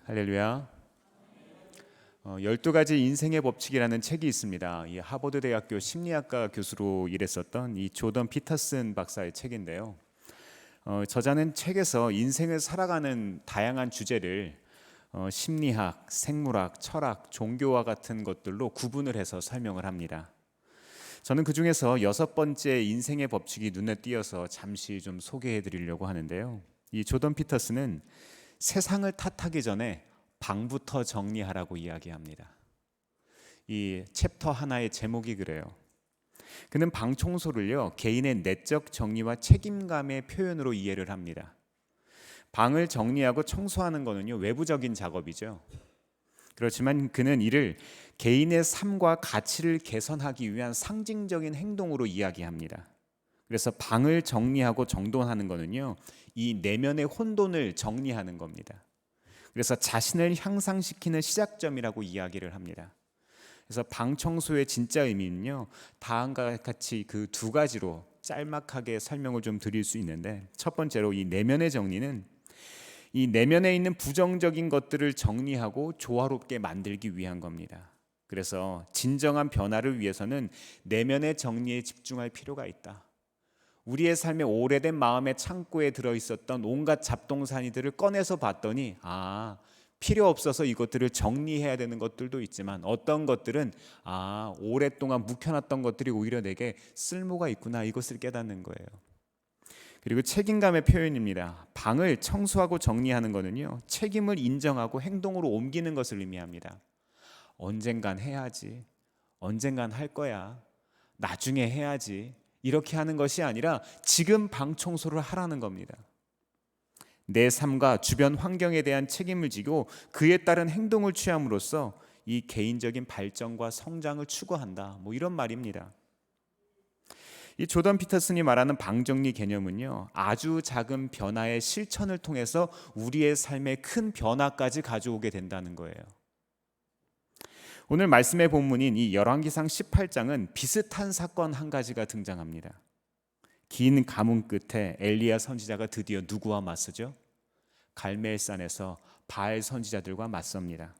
할렐루야. 12가지 인생의 법칙이라는 책이 있습니다. 이 하버드 대학교 심리학과 교수로 일했었던 이 조던 피터슨 박사의 책인데요. 저자는 책에서 인생을 살아가는 다양한 주제를 심리학, 생물학, 철학, 종교와 같은 것들로 구분을 해서 설명을 합니다. 저는 그 중에서 6번째 인생의 법칙이 눈에 띄어서 잠시 좀 소개해 드리려고 하는데요. 이 조던 피터슨은 세상을 탓하기 전에 방부터 정리하라고 이야기합니다. 이 챕터 하나의 제목이 그래요. 그는 방 청소를요, 개인의 내적 정리와 책임감의 표현으로 이해를 합니다. 방을 정리하고 청소하는 거는요, 외부적인 작업이죠. 그렇지만 그는 이를 개인의 삶과 가치를 개선하기 위한 상징적인 행동으로 이야기합니다. 그래서 방을 정리하고 정돈하는 거는요, 이 내면의 혼돈을 정리하는 겁니다. 그래서 자신을 향상시키는 시작점이라고 이야기를 합니다. 그래서 방 청소의 진짜 의미는요, 다음과 같이 그 두 가지로 짤막하게 설명을 좀 드릴 수 있는데, 첫 번째로 이 내면의 정리는 이 내면에 있는 부정적인 것들을 정리하고 조화롭게 만들기 위한 겁니다. 그래서 진정한 변화를 위해서는 내면의 정리에 집중할 필요가 있다. 우리의 삶의 오래된 마음의 창고에 들어있었던 온갖 잡동사니들을 꺼내서 봤더니 필요 없어서 이것들을 정리해야 되는 것들도 있지만 어떤 것들은 오랫동안 묵혀놨던 것들이 오히려 내게 쓸모가 있구나, 이것을 깨닫는 거예요. 그리고 책임감의 표현입니다. 방을 청소하고 정리하는 것은요, 책임을 인정하고 행동으로 옮기는 것을 의미합니다. 언젠간 해야지, 언젠간 할 거야, 나중에 해야지, 이렇게 하는 것이 아니라 지금 방 청소를 하라는 겁니다. 내 삶과 주변 환경에 대한 책임을 지고 그에 따른 행동을 취함으로써 이 개인적인 발전과 성장을 추구한다, 이런 말입니다. 이 조던 피터슨이 말하는 방 정리 개념은요, 아주 작은 변화의 실천을 통해서 우리의 삶에 큰 변화까지 가져오게 된다는 거예요. 오늘 말씀의 본문인 이 열왕기상 18장은 비슷한 사건 한 가지가 등장합니다. 긴 가뭄 끝에 엘리야 선지자가 드디어 누구와 맞서죠? 갈멜산에서 바알 선지자들과 맞섭니다.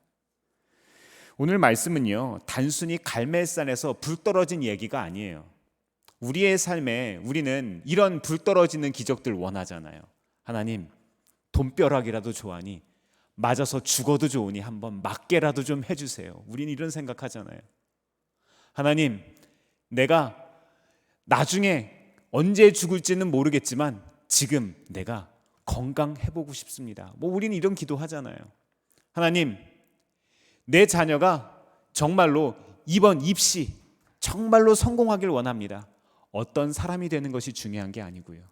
오늘 말씀은요, 단순히 갈멜산에서 불 떨어진 얘기가 아니에요. 우리의 삶에 우리는 이런 불 떨어지는 기적들 원하잖아요. 하나님, 돈벼락이라도 좋아하니, 맞아서 죽어도 좋으니 한번 맞게라도 좀 해주세요. 우리는 이런 생각하잖아요. 하나님, 내가 나중에 언제 죽을지는 모르겠지만 지금 내가 건강해보고 싶습니다. 우리는 이런 기도하잖아요. 하나님, 내 자녀가 정말로 이번 입시 정말로 성공하길 원합니다. 어떤 사람이 되는 것이 중요한 게 아니고요.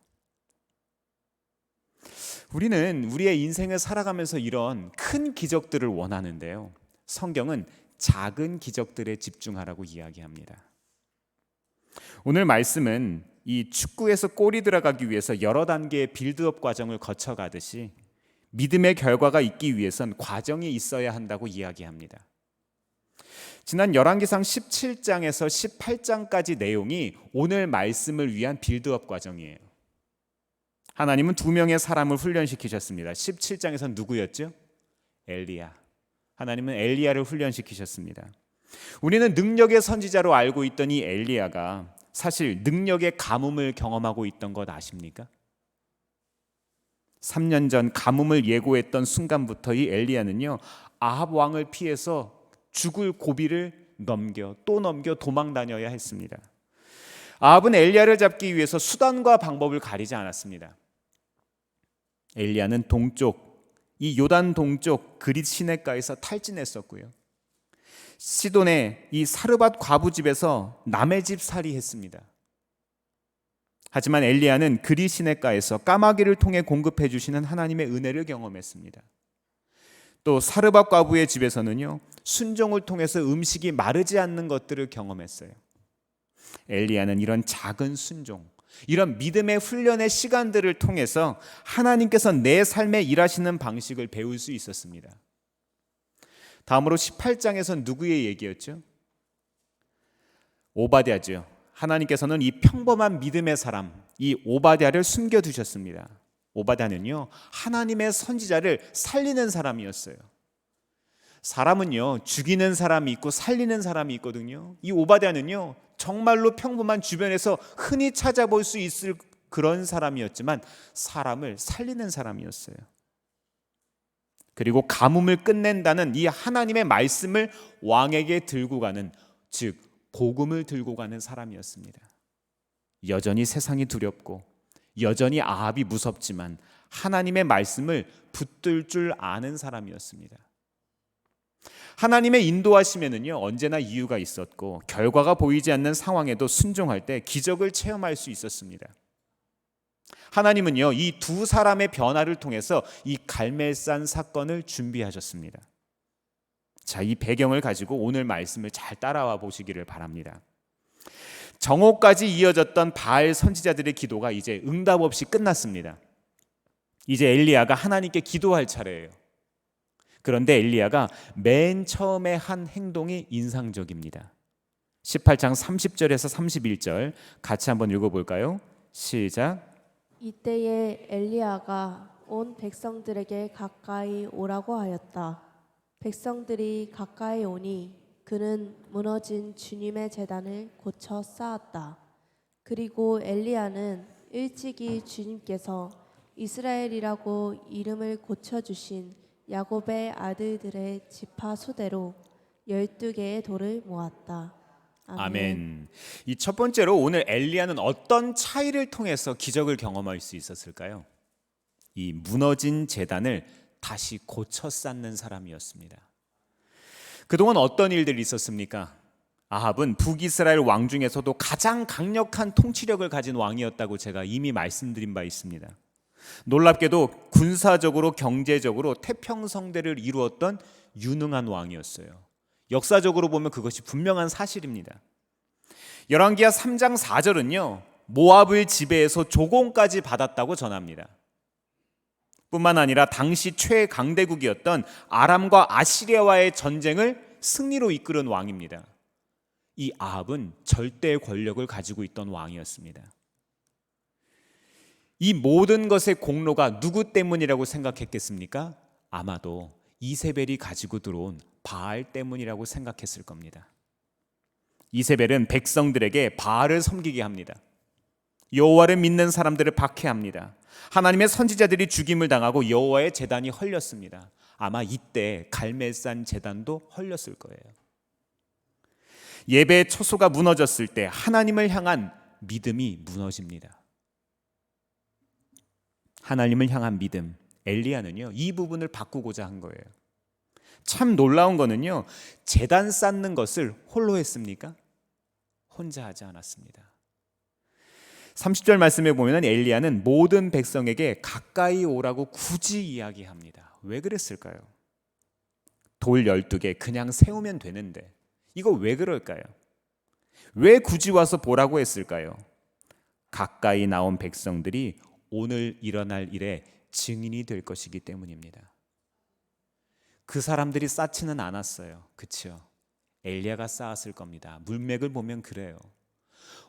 우리는 우리의 인생을 살아가면서 이런 큰 기적들을 원하는데요, 성경은 작은 기적들에 집중하라고 이야기합니다. 오늘 말씀은 이 축구에서 골이 들어가기 위해서 여러 단계의 빌드업 과정을 거쳐가듯이 믿음의 결과가 있기 위해선 과정이 있어야 한다고 이야기합니다. 지난 열왕기상 17장에서 18장까지 내용이 오늘 말씀을 위한 빌드업 과정이에요. 하나님은 2명의 사람을 훈련시키셨습니다. 17장에서는 누구였죠? 엘리야. 하나님은 엘리야를 훈련시키셨습니다. 우리는 능력의 선지자로 알고 있던 이 엘리야가 사실 능력의 가뭄을 경험하고 있던 것 아십니까? 3년 전 가뭄을 예고했던 순간부터 이 엘리야는요, 아합 왕을 피해서 죽을 고비를 넘겨 도망 다녀야 했습니다. 아합은 엘리야를 잡기 위해서 수단과 방법을 가리지 않았습니다. 엘리야는 동쪽, 이 요단 동쪽 그릿 시내가에서 탈진했었고요, 시돈의 이 사르밧 과부 집에서 남의 집 살이했습니다. 하지만 엘리야는 그릿 시내가에서 까마귀를 통해 공급해 주시는 하나님의 은혜를 경험했습니다. 또 사르밧 과부의 집에서는요, 순종을 통해서 음식이 마르지 않는 것들을 경험했어요. 엘리야는 이런 작은 순종, 이런 믿음의 훈련의 시간들을 통해서 하나님께서 내 삶에 일하시는 방식을 배울 수 있었습니다. 다음으로 18장에서는 누구의 얘기였죠? 오바댜죠. 하나님께서는 이 평범한 믿음의 사람, 이 오바댜를 숨겨두셨습니다. 오바댜는요, 하나님의 선지자를 살리는 사람이었어요. 사람은요, 죽이는 사람이 있고 살리는 사람이 있거든요. 이 오바댜는요, 정말로 평범한 주변에서 흔히 찾아볼 수 있을 그런 사람이었지만 사람을 살리는 사람이었어요. 그리고 가뭄을 끝낸다는 이 하나님의 말씀을 왕에게 들고 가는, 즉 복음을 들고 가는 사람이었습니다. 여전히 세상이 두렵고 여전히 아합이 무섭지만 하나님의 말씀을 붙들 줄 아는 사람이었습니다. 하나님의 인도하심에는요, 언제나 이유가 있었고 결과가 보이지 않는 상황에도 순종할 때 기적을 체험할 수 있었습니다. 하나님은요, 이 두 사람의 변화를 통해서 이 갈멜산 사건을 준비하셨습니다. 자, 이 배경을 가지고 오늘 말씀을 잘 따라와 보시기를 바랍니다. 정오까지 이어졌던 바알 선지자들의 기도가 이제 응답 없이 끝났습니다. 이제 엘리야가 하나님께 기도할 차례예요. 그런데 엘리야가 맨 처음에 한 행동이 인상적입니다. 18장 30절에서 31절 같이 한번 읽어볼까요? 시작. 이때에 엘리야가 온 백성들에게 가까이 오라고 하였다. 백성들이 가까이 오니 그는 무너진 주님의 제단을 고쳐 쌓았다. 그리고 엘리야는 일찍이 주님께서 이스라엘이라고 이름을 고쳐주신 야곱의 아들들의 지파 수대로 12개의 돌을 모았다. 아멘. 이 첫 번째로 오늘 엘리야는 어떤 차이를 통해서 기적을 경험할 수 있었을까요? 이 무너진 제단을 다시 고쳐 쌓는 사람이었습니다. 그동안 어떤 일들이 있었습니까? 아합은 북이스라엘 왕 중에서도 가장 강력한 통치력을 가진 왕이었다고 제가 이미 말씀드린 바 있습니다. 놀랍게도 군사적으로 경제적으로 태평성대를 이루었던 유능한 왕이었어요. 역사적으로 보면 그것이 분명한 사실입니다. 열왕기하 3장 4절은요, 모압을 지배해서 조공까지 받았다고 전합니다. 뿐만 아니라 당시 최강대국이었던 아람과 아시리아와의 전쟁을 승리로 이끌은 왕입니다. 이 아합은 절대 권력을 가지고 있던 왕이었습니다. 이 모든 것의 공로가 누구 때문이라고 생각했겠습니까? 아마도 이세벨이 가지고 들어온 바알 때문이라고 생각했을 겁니다. 이세벨은 백성들에게 바알을 섬기게 합니다. 여호와를 믿는 사람들을 박해합니다. 하나님의 선지자들이 죽임을 당하고 여호와의 제단이 헐렸습니다. 아마 이때 갈멜산 제단도 헐렸을 거예요. 예배의 처소가 무너졌을 때 하나님을 향한 믿음이 무너집니다. 하나님을 향한 믿음, 엘리야는요, 이 부분을 바꾸고자 한 거예요. 참 놀라운 거는요, 제단 쌓는 것을 홀로 했습니까? 혼자 하지 않았습니다. 30절 말씀에 보면 엘리야는 모든 백성에게 가까이 오라고 굳이 이야기합니다. 왜 그랬을까요? 돌 12개 그냥 세우면 되는데 이거 왜 그럴까요? 왜 굳이 와서 보라고 했을까요? 가까이 나온 백성들이 오늘 일어날 일에 증인이 될 것이기 때문입니다. 그 사람들이 쌓지는 않았어요. 그렇죠? 엘리야가 쌓았을 겁니다. 문맥을 보면 그래요.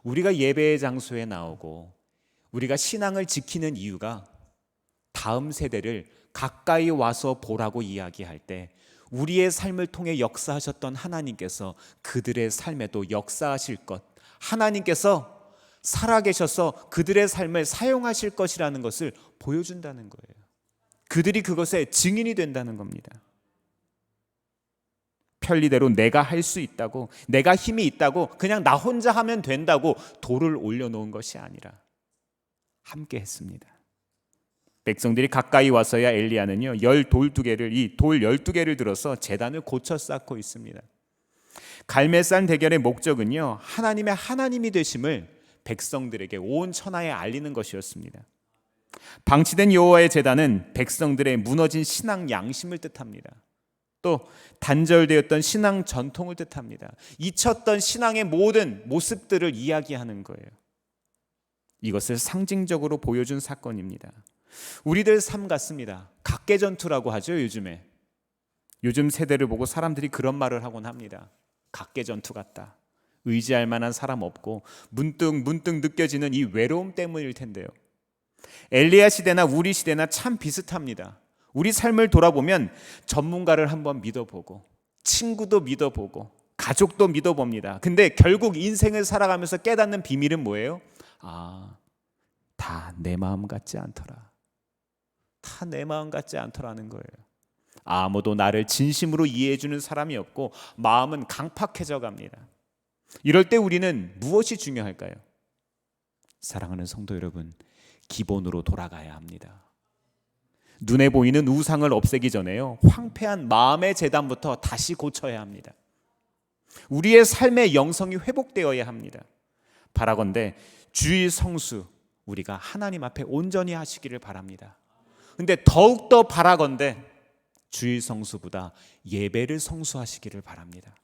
우리가 예배의 장소에 나오고 우리가 신앙을 지키는 이유가 다음 세대를 가까이 와서 보라고 이야기할 때 우리의 삶을 통해 역사하셨던 하나님께서 그들의 삶에도 역사하실 것, 하나님께서 살아계셔서 그들의 삶을 사용하실 것이라는 것을 보여준다는 거예요. 그들이 그것의 증인이 된다는 겁니다. 편리대로 내가 할 수 있다고, 내가 힘이 있다고, 그냥 나 혼자 하면 된다고 돌을 올려놓은 것이 아니라 함께 했습니다. 백성들이 가까이 와서야 엘리야는요, 이 돌 12개를 들어서 제단을 고쳐 쌓고 있습니다. 갈멜산 대결의 목적은요, 하나님이 되심을 백성들에게 온 천하에 알리는 것이었습니다. 방치된 여호와의 제단은 백성들의 무너진 신앙 양심을 뜻합니다. 또 단절되었던 신앙 전통을 뜻합니다. 잊혔던 신앙의 모든 모습들을 이야기하는 거예요. 이것을 상징적으로 보여준 사건입니다. 우리들 삶 같습니다. 각계전투라고 하죠, 요즘에. 요즘 세대를 보고 사람들이 그런 말을 하곤 합니다. 각계전투 같다. 의지할 만한 사람 없고 문득 느껴지는 이 외로움 때문일 텐데요. 엘리야 시대나 우리 시대나 참 비슷합니다. 우리 삶을 돌아보면 전문가를 한번 믿어보고 친구도 믿어보고 가족도 믿어봅니다. 근데 결국 인생을 살아가면서 깨닫는 비밀은 뭐예요? 다 내 마음 같지 않더라. 다 내 마음 같지 않더라는 거예요. 아무도 나를 진심으로 이해해 주는 사람이 없고 마음은 강팍해져 갑니다. 이럴 때 우리는 무엇이 중요할까요? 사랑하는 성도 여러분, 기본으로 돌아가야 합니다. 눈에 보이는 우상을 없애기 전에요, 황폐한 마음의 재단부터 다시 고쳐야 합니다. 우리의 삶의 영성이 회복되어야 합니다. 바라건대 주일 성수 우리가 하나님 앞에 온전히 하시기를 바랍니다. 근데 더욱더 바라건대 주일 성수보다 예배를 성수하시기를 바랍니다.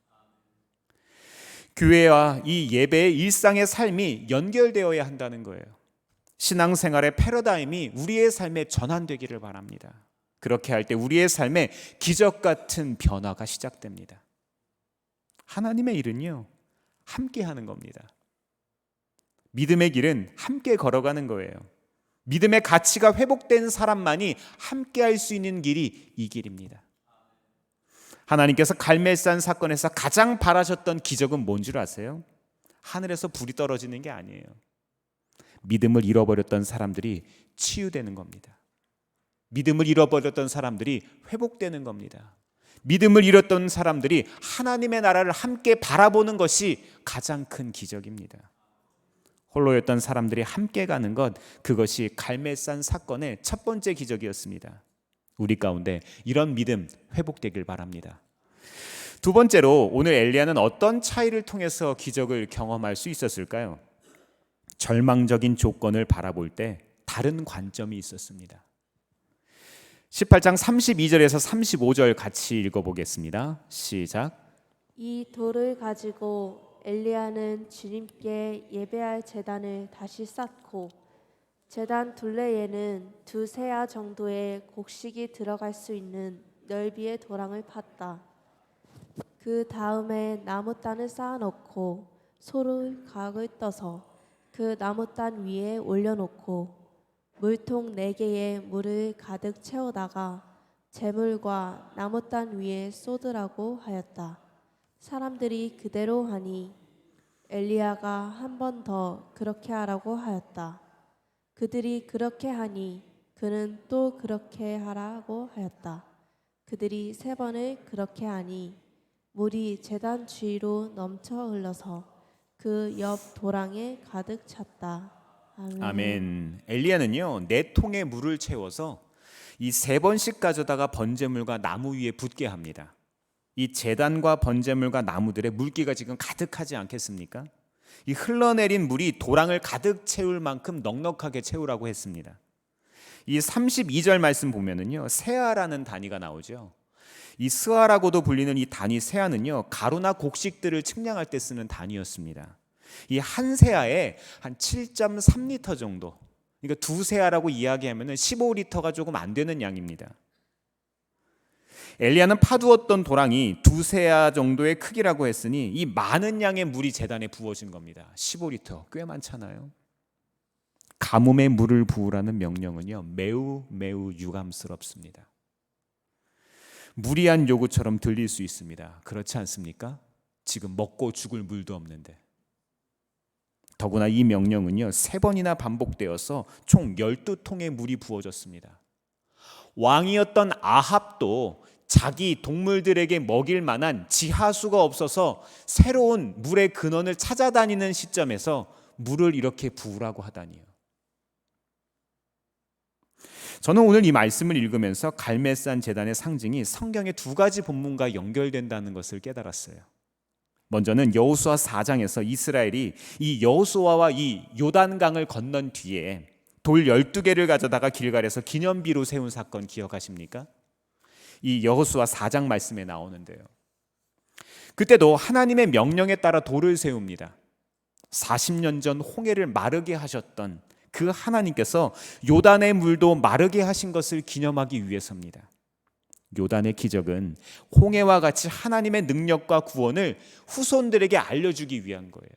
교회와 이 예배의 일상의 삶이 연결되어야 한다는 거예요. 신앙생활의 패러다임이 우리의 삶에 전환되기를 바랍니다. 그렇게 할 때 우리의 삶에 기적 같은 변화가 시작됩니다. 하나님의 일은요, 함께 하는 겁니다. 믿음의 길은 함께 걸어가는 거예요. 믿음의 가치가 회복된 사람만이 함께 할 수 있는 길이 이 길입니다. 하나님께서 갈멜산 사건에서 가장 바라셨던 기적은 뭔 줄 아세요? 하늘에서 불이 떨어지는 게 아니에요. 믿음을 잃어버렸던 사람들이 치유되는 겁니다. 믿음을 잃어버렸던 사람들이 회복되는 겁니다. 믿음을 잃었던 사람들이 하나님의 나라를 함께 바라보는 것이 가장 큰 기적입니다. 홀로였던 사람들이 함께 가는 것, 그것이 갈멜산 사건의 첫 번째 기적이었습니다. 우리 가운데 이런 믿음 회복되길 바랍니다. 두 번째로, 오늘 엘리야는 어떤 차이를 통해서 기적을 경험할 수 있었을까요? 절망적인 조건을 바라볼 때 다른 관점이 있었습니다. 18장 32절에서 35절 같이 읽어보겠습니다. 시작. 이 돌을 가지고 엘리야는 주님께 예배할 제단을 다시 쌓고 제단 둘레에는 2세아 정도의 곡식이 들어갈 수 있는 넓이의 도랑을 팠다. 그 다음에 나무단을 쌓아놓고 소를 각을 떠서 그 나무단 위에 올려놓고 물통 4개에 물을 가득 채우다가 재물과 나무단 위에 쏟으라고 하였다. 사람들이 그대로 하니 엘리야가 한 번 더 그렇게 하라고 하였다. 그들이 그렇게 하니 그는 또 그렇게 하라고 하였다. 그들이 3번을 그렇게 하니 물이 제단 주위로 넘쳐 흘러서 그 옆 도랑에 가득 찼다. 아멘. 아멘. 엘리야는요, 4통의 물을 채워서 이 3번씩 가져다가 번제물과 나무 위에 붓게 합니다. 이 제단과 번제물과 나무들의 물기가 지금 가득하지 않겠습니까? 이 흘러내린 물이 도랑을 가득 채울 만큼 넉넉하게 채우라고 했습니다. 이 32절 말씀 보면은요, 세아라는 단위가 나오죠. 이 스아라고도 불리는 이 단위 세아는요, 가루나 곡식들을 측량할 때 쓰는 단위였습니다. 이 한 세아에 한 7.3리터 정도, 그러니까 2세아라고 이야기하면 15리터가 조금 안 되는 양입니다. 엘리야는 파두었던 도랑이 2세아 정도의 크기라고 했으니 이 많은 양의 물이 제단에 부어진 겁니다. 15리터, 꽤 많잖아요. 가뭄에 물을 부으라는 명령은요, 매우 유감스럽습니다. 무리한 요구처럼 들릴 수 있습니다. 그렇지 않습니까? 지금 먹고 죽을 물도 없는데. 더구나 이 명령은요, 3번이나 반복되어서 총 12통의 물이 부어졌습니다. 왕이었던 아합도 자기 동물들에게 먹일 만한 지하수가 없어서 새로운 물의 근원을 찾아다니는 시점에서 물을 이렇게 부으라고 하다니요. 저는 오늘 이 말씀을 읽으면서 갈멜산 제단의 상징이 성경의 2가지 본문과 연결된다는 것을 깨달았어요. 먼저는 여호수아 4장에서 이스라엘이 이 여호수아와 이 요단강을 건넌 뒤에 돌 12개를 가져다가 길갈에서 기념비로 세운 사건 기억하십니까? 이 여호수아 4장 말씀에 나오는데요. 그때도 하나님의 명령에 따라 돌을 세웁니다. 40년 전 홍해를 마르게 하셨던 그 하나님께서 요단의 물도 마르게 하신 것을 기념하기 위해서입니다. 요단의 기적은 홍해와 같이 하나님의 능력과 구원을 후손들에게 알려주기 위한 거예요.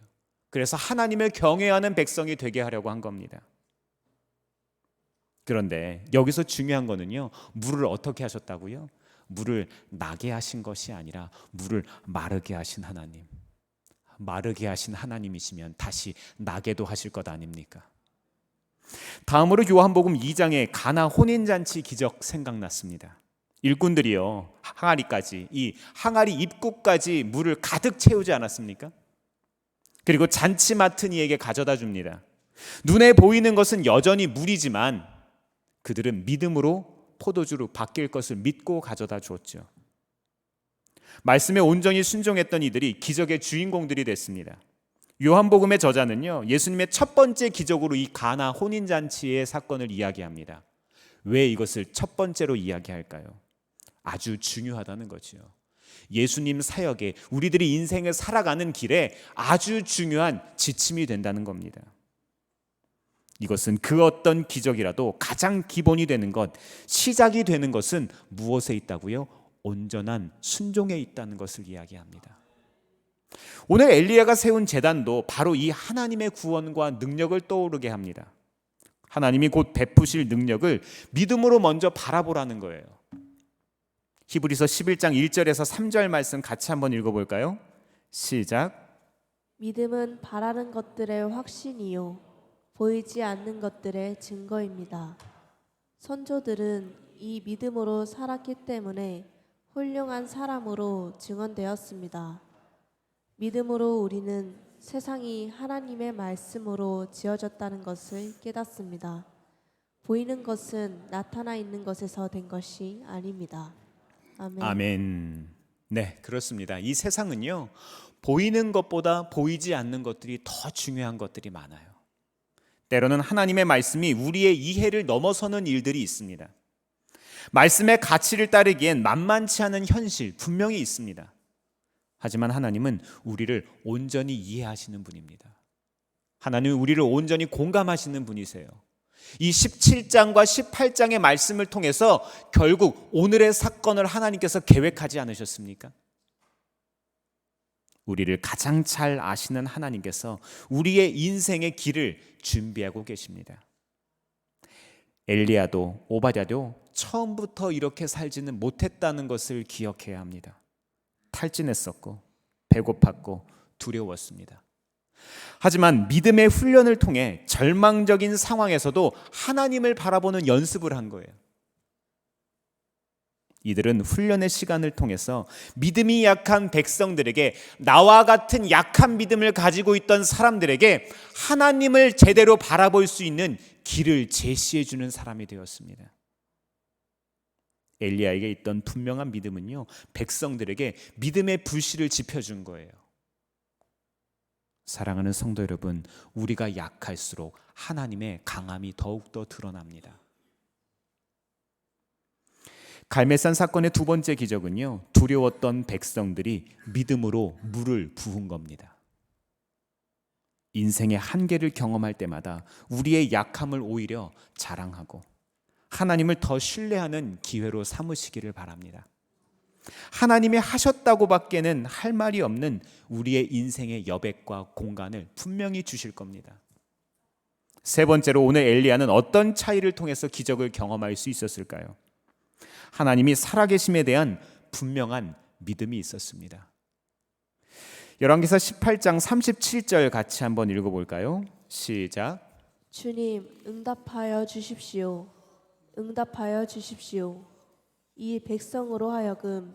그래서 하나님을 경외하는 백성이 되게 하려고 한 겁니다. 그런데 여기서 중요한 거는요, 물을 어떻게 하셨다고요? 물을 나게 하신 것이 아니라 물을 마르게 하신 하나님. 마르게 하신 하나님이시면 다시 나게도 하실 것 아닙니까? 다음으로 요한복음 2장의 가나 혼인잔치 기적 생각났습니다. 일꾼들이요, 항아리까지, 이 항아리 입구까지 물을 가득 채우지 않았습니까? 그리고 잔치 맡은 이에게 가져다 줍니다. 눈에 보이는 것은 여전히 물이지만 그들은 믿음으로 포도주로 바뀔 것을 믿고 가져다 주었죠. 말씀에 온전히 순종했던 이들이 기적의 주인공들이 됐습니다. 요한복음의 저자는요, 예수님의 첫 번째 기적으로 이 가나 혼인잔치의 사건을 이야기합니다. 왜 이것을 첫 번째로 이야기할까요? 아주 중요하다는 거지요. 예수님 사역에, 우리들이 인생을 살아가는 길에 아주 중요한 지침이 된다는 겁니다. 이것은 그 어떤 기적이라도 가장 기본이 되는 것, 시작이 되는 것은 무엇에 있다고요? 온전한 순종에 있다는 것을 이야기합니다. 오늘 엘리야가 세운 제단도 바로 이 하나님의 구원과 능력을 떠오르게 합니다. 하나님이 곧 베푸실 능력을 믿음으로 먼저 바라보라는 거예요. 히브리서 11장 1절에서 3절 말씀 같이 한번 읽어볼까요? 시작. 믿음은 바라는 것들의 확신이요 보이지 않는 것들의 증거입니다. 선조들은 이 믿음으로 살았기 때문에 훌륭한 사람으로 증언되었습니다. 믿음으로 우리는 세상이 하나님의 말씀으로 지어졌다는 것을 깨닫습니다. 보이는 것은 나타나 있는 것에서 된 것이 아닙니다. 아멘. 아멘. 네, 그렇습니다. 이 세상은요, 보이는 것보다 보이지 않는 것들이 더 중요한 것들이 많아요. 때로는 하나님의 말씀이 우리의 이해를 넘어서는 일들이 있습니다. 말씀의 가치를 따르기엔 만만치 않은 현실 분명히 있습니다. 하지만 하나님은 우리를 온전히 이해하시는 분입니다. 하나님은 우리를 온전히 공감하시는 분이세요. 이 17장과 18장의 말씀을 통해서 결국 오늘의 사건을 하나님께서 계획하지 않으셨습니까? 우리를 가장 잘 아시는 하나님께서 우리의 인생의 길을 준비하고 계십니다. 엘리야도 오바댜도 처음부터 이렇게 살지는 못했다는 것을 기억해야 합니다. 탈진했었고 배고팠고 두려웠습니다. 하지만 믿음의 훈련을 통해 절망적인 상황에서도 하나님을 바라보는 연습을 한 거예요. 이들은 훈련의 시간을 통해서 믿음이 약한 백성들에게, 나와 같은 약한 믿음을 가지고 있던 사람들에게 하나님을 제대로 바라볼 수 있는 길을 제시해 주는 사람이 되었습니다. 엘리야에게 있던 분명한 믿음은요, 백성들에게 믿음의 불씨를 지펴준 거예요. 사랑하는 성도 여러분, 우리가 약할수록 하나님의 강함이 더욱더 드러납니다. 갈멜산 사건의 두 번째 기적은요, 두려웠던 백성들이 믿음으로 물을 부은 겁니다. 인생의 한계를 경험할 때마다 우리의 약함을 오히려 자랑하고 하나님을 더 신뢰하는 기회로 삼으시기를 바랍니다. 하나님이 하셨다고 밖에는 할 말이 없는 우리의 인생의 여백과 공간을 분명히 주실 겁니다. 세 번째로 오늘 엘리야는 어떤 차이를 통해서 기적을 경험할 수 있었을까요? 하나님이 살아계심에 대한 분명한 믿음이 있었습니다. 열왕기사 18장 37절 같이 한번 읽어볼까요? 시작. 주님, 응답하여 주십시오. 응답하여 주십시오. 이 백성으로 하여금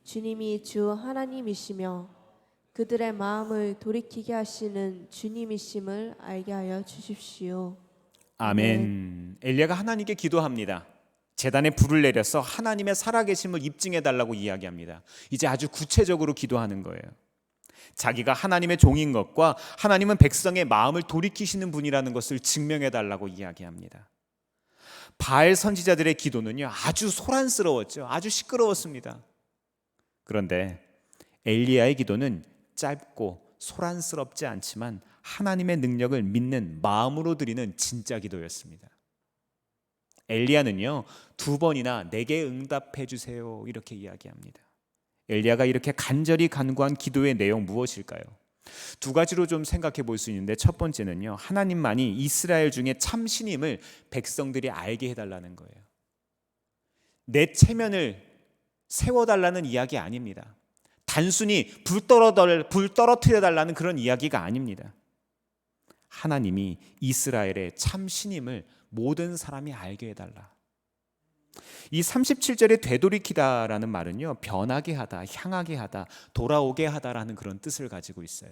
주님이 주 하나님이시며 그들의 마음을 돌이키게 하시는 주님이심을 알게 하여 주십시오. 아멘. 엘리야가 하나님께 기도합니다. 제단에 불을 내려서 하나님의 살아계심을 입증해 달라고 이야기합니다. 이제 아주 구체적으로 기도하는 거예요. 자기가 하나님의 종인 것과 하나님은 백성의 마음을 돌이키시는 분이라는 것을 증명해 달라고 이야기합니다. 바알 선지자들의 기도는요, 아주 소란스러웠죠. 아주 시끄러웠습니다. 그런데 엘리야의 기도는 짧고 소란스럽지 않지만 하나님의 능력을 믿는 마음으로 드리는 진짜 기도였습니다. 엘리야는요, 2번이나 내게 응답해 주세요 이렇게 이야기합니다. 엘리야가 이렇게 간절히 간구한 기도의 내용 무엇일까요? 두 가지로 좀 생각해 볼 수 있는데, 첫 번째는요, 하나님만이 이스라엘 중에 참 신임을 백성들이 알게 해달라는 거예요. 내 체면을 세워달라는 이야기 아닙니다. 단순히 불 떨어뜨려 달라는 그런 이야기가 아닙니다. 하나님이 이스라엘의 참 신임을 모든 사람이 알게 해달라. 이 37절에 되돌이키다라는 말은요, 변하게 하다, 향하게 하다, 돌아오게 하다라는 그런 뜻을 가지고 있어요.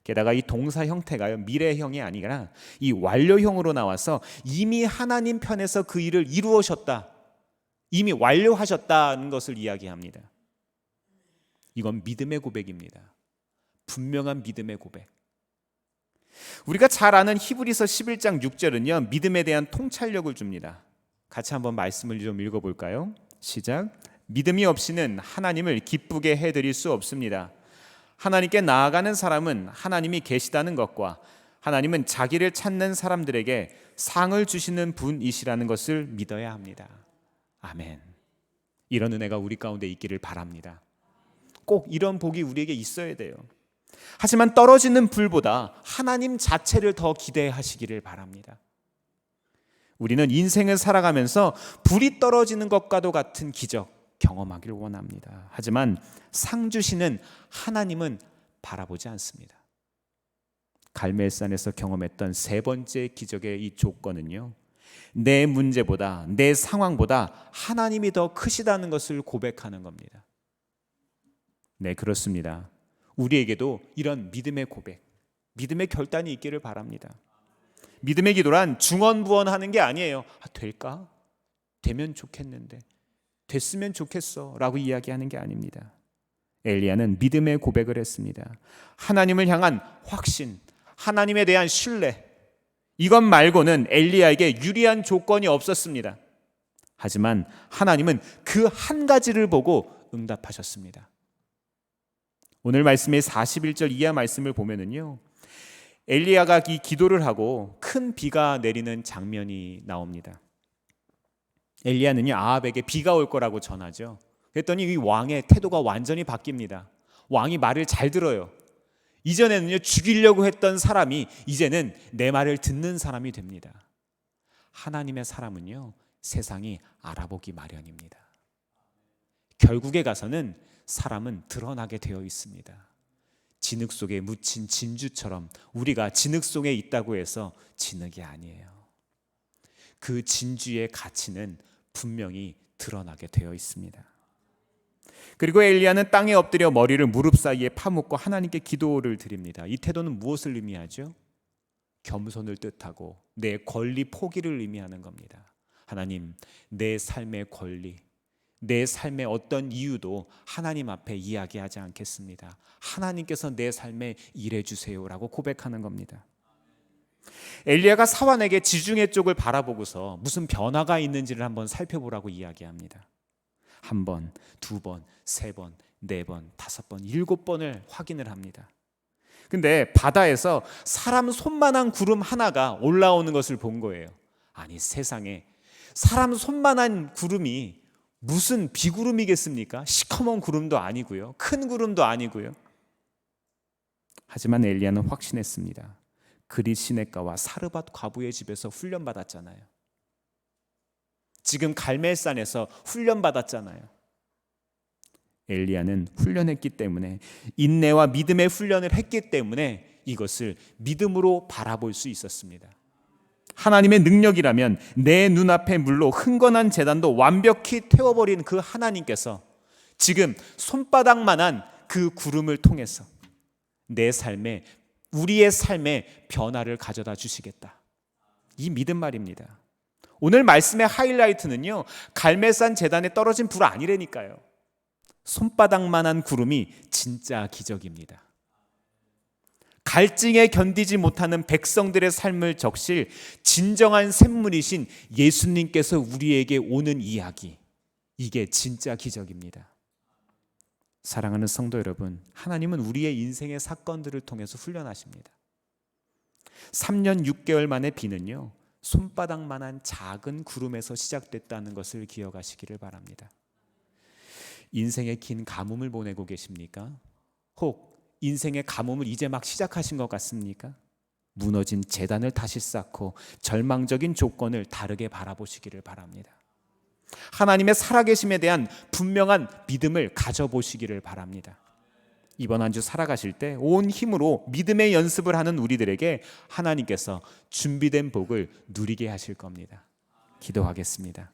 게다가 이 동사 형태가요, 미래형이 아니라 이 완료형으로 나와서 이미 하나님 편에서 그 일을 이루으셨다, 이미 완료하셨다는 것을 이야기합니다. 이건 믿음의 고백입니다. 분명한 믿음의 고백. 우리가 잘 아는 히브리서 11장 6절은요, 믿음에 대한 통찰력을 줍니다. 같이 한번 말씀을 좀 읽어볼까요? 시작. 믿음이 없이는 하나님을 기쁘게 해드릴 수 없습니다. 하나님께 나아가는 사람은 하나님이 계시다는 것과 하나님은 자기를 찾는 사람들에게 상을 주시는 분이시라는 것을 믿어야 합니다. 아멘. 이런 은혜가 우리 가운데 있기를 바랍니다. 꼭 이런 복이 우리에게 있어야 돼요. 하지만 떨어지는 불보다 하나님 자체를 더 기대하시기를 바랍니다. 우리는 인생을 살아가면서 불이 떨어지는 것과도 같은 기적 경험하기를 원합니다. 하지만 상 주시는 하나님은 바라보지 않습니다. 갈멜산에서 경험했던 세 번째 기적의 이 조건은요, 내 문제보다, 내 상황보다 하나님이 더 크시다는 것을 고백하는 겁니다. 네, 그렇습니다. 우리에게도 이런 믿음의 고백, 믿음의 결단이 있기를 바랍니다. 믿음의 기도란 중언부언하는 게 아니에요. 될까? 되면 좋겠는데, 됐으면 좋겠어 라고 이야기하는 게 아닙니다. 엘리야는 믿음의 고백을 했습니다. 하나님을 향한 확신, 하나님에 대한 신뢰, 이것 말고는 엘리야에게 유리한 조건이 없었습니다. 하지만 하나님은 그 한 가지를 보고 응답하셨습니다. 오늘 말씀의 41절 이하 말씀을 보면은요, 엘리야가 이 기도를 하고 큰 비가 내리는 장면이 나옵니다. 엘리야는요, 아합에게 비가 올 거라고 전하죠. 그랬더니 이 왕의 태도가 완전히 바뀝니다. 왕이 말을 잘 들어요. 이전에는요, 죽이려고 했던 사람이 이제는 내 말을 듣는 사람이 됩니다. 하나님의 사람은요, 세상이 알아보기 마련입니다. 결국에 가서는 사람은 드러나게 되어 있습니다. 진흙 속에 묻힌 진주처럼 우리가 진흙 속에 있다고 해서 진흙이 아니에요. 그 진주의 가치는 분명히 드러나게 되어 있습니다. 그리고 엘리야는 땅에 엎드려 머리를 무릎 사이에 파묻고 하나님께 기도를 드립니다. 이 태도는 무엇을 의미하죠? 겸손을 뜻하고 내 권리 포기를 의미하는 겁니다. 하나님, 내 삶의 권리, 내 삶의 어떤 이유도 하나님 앞에 이야기하지 않겠습니다. 하나님께서 내 삶에 일해 주세요라고 고백하는 겁니다. 엘리야가 사환에게 지중해 쪽을 바라보고서 무슨 변화가 있는지를 한번 살펴보라고 이야기합니다. 한 번, 두 번, 세 번, 네 번, 다섯 번, 일곱 번을 확인을 합니다. 근데 바다에서 사람 손만한 구름 하나가 올라오는 것을 본 거예요. 아니, 세상에 사람 손만한 구름이 무슨 비구름이겠습니까? 시커먼 구름도 아니고요, 큰 구름도 아니고요. 하지만 엘리야는 확신했습니다. 그리 시냇가와 사르밧 과부의 집에서 훈련받았잖아요. 지금 갈멜산에서 훈련받았잖아요. 엘리야는 훈련했기 때문에, 인내와 믿음의 훈련을 했기 때문에 이것을 믿음으로 바라볼 수 있었습니다. 하나님의 능력이라면 내 눈앞에 물로 흥건한 제단도 완벽히 태워버린 그 하나님께서 지금 손바닥만한 그 구름을 통해서 내 삶에, 우리의 삶에 변화를 가져다 주시겠다. 이 믿음 말입니다. 오늘 말씀의 하이라이트는요, 갈멜산 제단에 떨어진 불 아니라니까요. 손바닥만한 구름이 진짜 기적입니다. 갈증에 견디지 못하는 백성들의 삶을 적실 진정한 샘물이신 예수님께서 우리에게 오는 이야기, 이게 진짜 기적입니다. 사랑하는 성도 여러분, 하나님은 우리의 인생의 사건들을 통해서 훈련하십니다. 3년 6개월 만의 비는요, 손바닥만한 작은 구름에서 시작됐다는 것을 기억하시기를 바랍니다. 인생의 긴 가뭄을 보내고 계십니까? 혹 인생의 가뭄을 이제 막 시작하신 것 같습니까? 무너진 재단을 다시 쌓고 절망적인 조건을 다르게 바라보시기를 바랍니다. 하나님의 살아계심에 대한 분명한 믿음을 가져보시기를 바랍니다. 이번 한 주 살아가실 때 온 힘으로 믿음의 연습을 하는 우리들에게 하나님께서 준비된 복을 누리게 하실 겁니다. 기도하겠습니다.